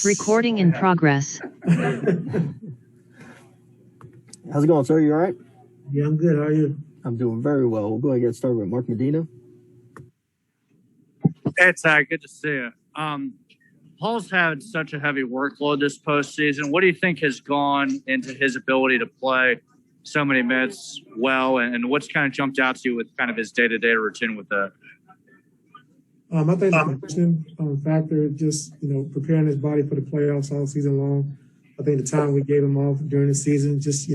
Recording in progress. How's it going, sir? You all right? Yeah, I'm good. How are you? I'm doing very well. We'll go ahead and get started with Mark Medina. Hey, Ty, good to see you. Paul's had such a heavy workload this postseason. What do you think has gone into his ability to play so many minutes well, and what's kind of jumped out to you with kind of his day-to-day routine with that? I think the conditioning factor, just, preparing his body for the playoffs all season long. I think the time we gave him off during the season, just,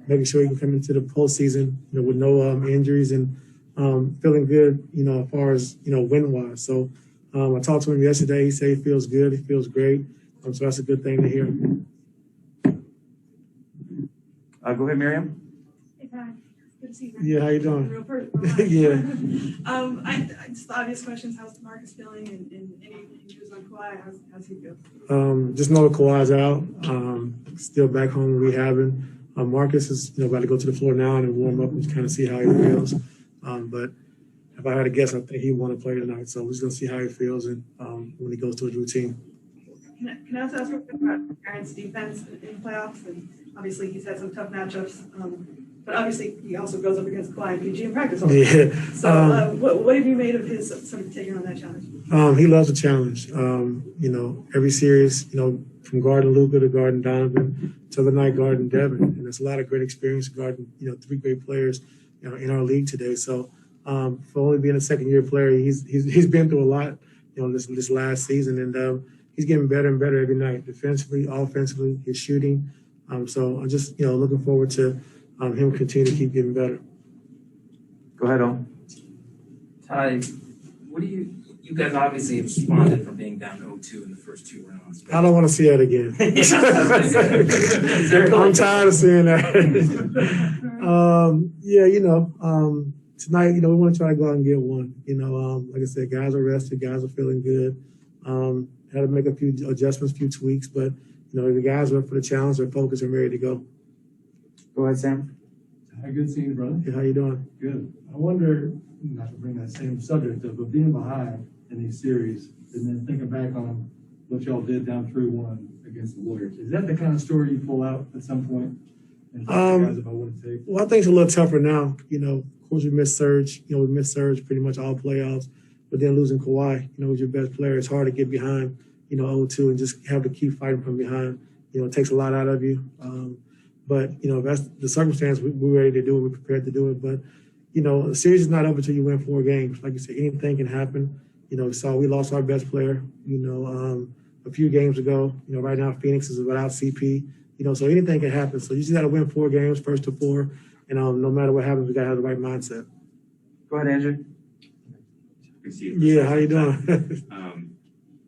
making sure he can come into the postseason, with no injuries and feeling good, as far as, win-wise. So I talked to him yesterday. He said he feels good. He feels great. So that's a good thing to hear. Go ahead, Miriam. Hey, Pat. Good to see you. Yeah, how you doing? Real person. Yeah. I just the obvious questions. How's Marcus feeling? And any news on Kawhi? How's he feel? Just know Kawhi's out. Still back home rehabbing. Marcus is about to go to the floor now and warm up and kind of see how he feels. But if I had to guess, I think he want to play tonight. So we're just going to see how he feels and when he goes to his routine. Can I also ask real quick about Aaron's defense in playoffs? And obviously he's had some tough matchups. But obviously he also goes up against Kawhi and PG in practice all the time. Yeah. So what have you made of his sort of taking on that challenge? He loves a challenge. Every series, from guarding Luka to guarding Donovan to the night guarding Devin. And there's a lot of great experience guarding, three great players, in our league today. So for only being a second-year player, he's been through a lot, this last season. And he's getting better and better every night, defensively, offensively, his shooting. So I'm just, looking forward to him continue to keep getting better. Go ahead, Owen. Ty, what do you guys obviously have responded from being down 0-2 in the first two rounds. I don't want to see that again. I'm tired of seeing that. Tonight, we want to try to go out and get one. Like I said, guys are rested, guys are feeling good. Had to make a few adjustments, a few tweaks, but the guys went for the challenge, they're focused and ready to go. Go ahead, Sam. Hi, good seeing you, brother. Hey, how you doing? Good. I wonder, not to bring that same subject up, but being behind in these series and then thinking back on what y'all did down 3-1 against the Warriors, is that the kind of story you pull out at some point and talk to guys about what it takes? Well, I think it's a little tougher now. Of course, we missed Serge. We missed Serge pretty much all playoffs. But then losing Kawhi, who's your best player, it's hard to get behind, 0-2 and just have to keep fighting from behind. It takes a lot out of you. But, if that's the circumstance, we're ready to do it. We're prepared to do it. But, the series is not over until you win 4 games. Like you said, anything can happen. We lost our best player, a few games ago. Right now Phoenix is without CP. So anything can happen. So you just got to win 4 games, first to 4. And no matter what happens, we got to have the right mindset. Go ahead, Andrew. Yeah, how you doing?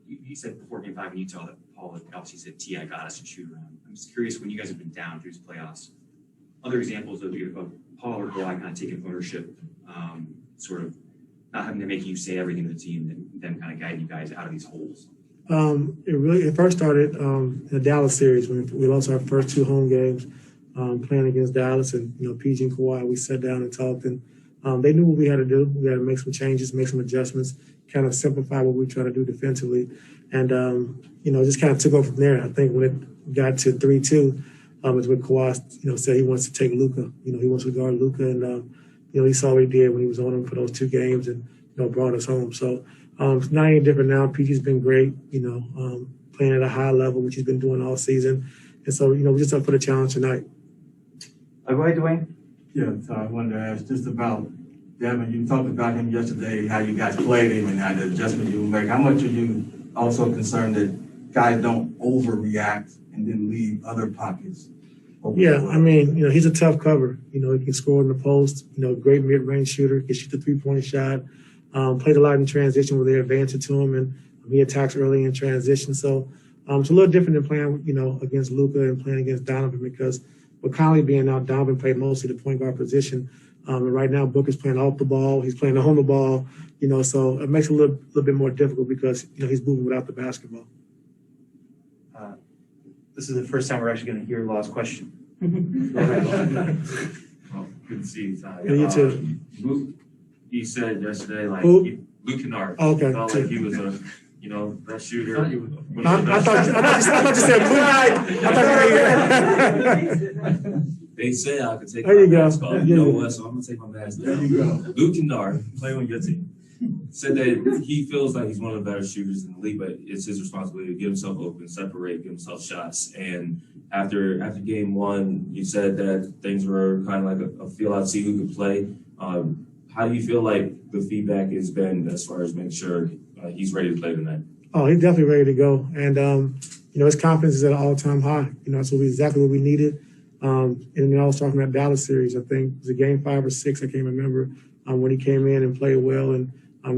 You said before Game 5 in Utah that Paul obviously said T.I. got us and shoot around. I'm just curious, when you guys have been down through these playoffs, other examples of Paul or Kawhi kind of taking ownership, sort of not having to make you say everything to the team and them kind of guiding you guys out of these holes? It first started in the Dallas series when we lost our first 2 home games playing against Dallas, and PG and Kawhi, we sat down and talked, and they knew what we had to do. We had to make some changes, make some adjustments, kind of simplify what we try to do defensively, and just kind of took over from there. I think when it got to 3-2, is when Kawhi said he wants to take Luka. He wants to guard Luka, and he saw what he did when he was on him for those 2 games, and brought us home. So it's not any different now. PG's been great, playing at a high level, which he's been doing all season. And so, we're just up for the challenge tonight. Go ahead, Dwayne. Yeah, so I wanted to ask just about Devin. You talked about him yesterday, how you guys played him and how the adjustment you make. How much are you also concerned that guys don't overreact and then leave other pockets? Yeah, he's a tough cover. He can score in the post, great mid-range shooter, can shoot the 3-point shot. Played a lot in transition where they advance it to him, and he attacks early in transition. So it's a little different than playing, against Luka and playing against Donovan, because with Conley being out, Donovan played mostly the point guard position. And right now, Booker's playing off the ball. He's playing on the ball, so it makes it a little bit more difficult because, he's moving without the basketball. This is the first time we're actually going to hear Law's question. Well, good to see you, Ty. Yeah, you too. You said yesterday, Luke Luke Kennard. Okay. Felt like he was a you know, best shooter. I thought you said Moonlight. They say I could take There you my go. mask off. There You know you what? go. So I'm gonna take my mask There down. you go. Luke Kennard, playing on your team, said that he feels like he's one of the better shooters in the league, but it's his responsibility to get himself open, separate, give himself shots. And after game one, you said that things were kind of like a feel out, see who could play. How do you feel like the feedback has been as far as making sure he's ready to play tonight? Oh, he's definitely ready to go. And, you know, his confidence is at an all-time high. You know, that's exactly what we needed. And then I was talking about Dallas series, I think. It was a game 5 or 6, I can't remember, when he came in and played well. And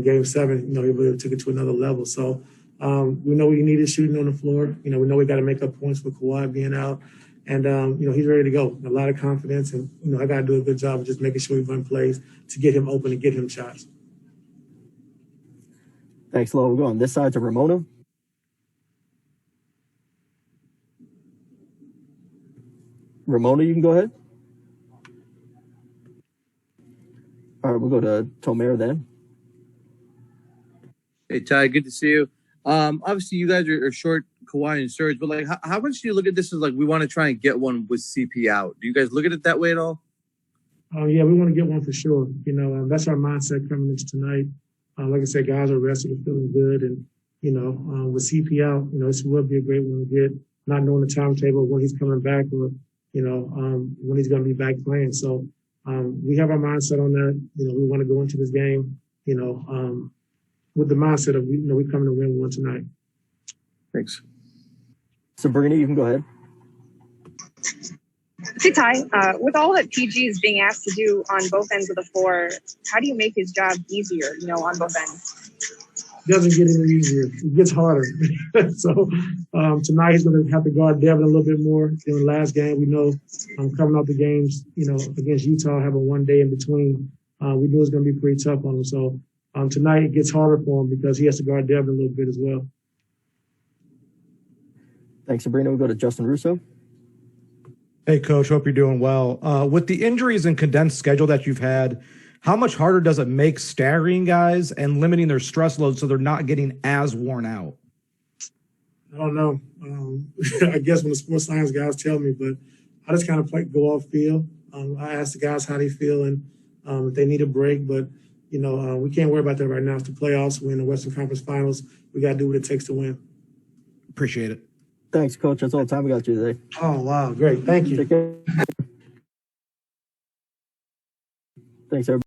game 7, you know, he really took it to another level. So we know we needed shooting on the floor. You know, we know we got to make up points with Kawhi being out. And, you know, he's ready to go. A lot of confidence. And, you know, I got to do a good job of just making sure we run plays to get him open and get him shots. Thanks, Lo. We'll go on this side to Ramona. Ramona, you can go ahead. All right, we'll go to Tomer then. Hey, Ty, good to see you. Obviously, you guys are short Kawhi and Serge, but like, how much do you look at this as like we want to try and get one with CP out? Do you guys look at it that way at all? Yeah, we want to get one for sure. You know, that's our mindset coming into tonight. Like I said, guys are rested and feeling good, and you know, with CP out, you know, this will be a great one to get. Not knowing the timetable when he's coming back, or you know, when he's going to be back playing. So we have our mindset on that. You know, we want to go into this game, you know, with the mindset of, you know, we're coming to win one tonight. Thanks. Sabrina, you can go ahead. Hey, Ty, with all that PG is being asked to do on both ends of the floor, how do you make his job easier, you know, on both ends? It doesn't get any easier. It gets harder. So tonight he's going to have to guard Devin a little bit more. In the last game, we know coming off the games, you know, against Utah, having one day in between, we knew it was going to be pretty tough on him. So tonight it gets harder for him because he has to guard Devin a little bit as well. Thanks, Sabrina. We'll go to Justin Russo. Hey, Coach. Hope you're doing well. With the injuries and condensed schedule that you've had, how much harder does it make staggering guys and limiting their stress load so they're not getting as worn out? I don't know. I guess when the sports science guys tell me, but I just kind of go off feel. I ask the guys how they feel and if they need a break, but you know, we can't worry about that right now. It's the playoffs. We're in the Western Conference Finals. We got to do what it takes to win. Appreciate it. Thanks, Coach. That's all the time we got you today. Oh, wow. Great. Thank you. Take care. Thanks, everybody.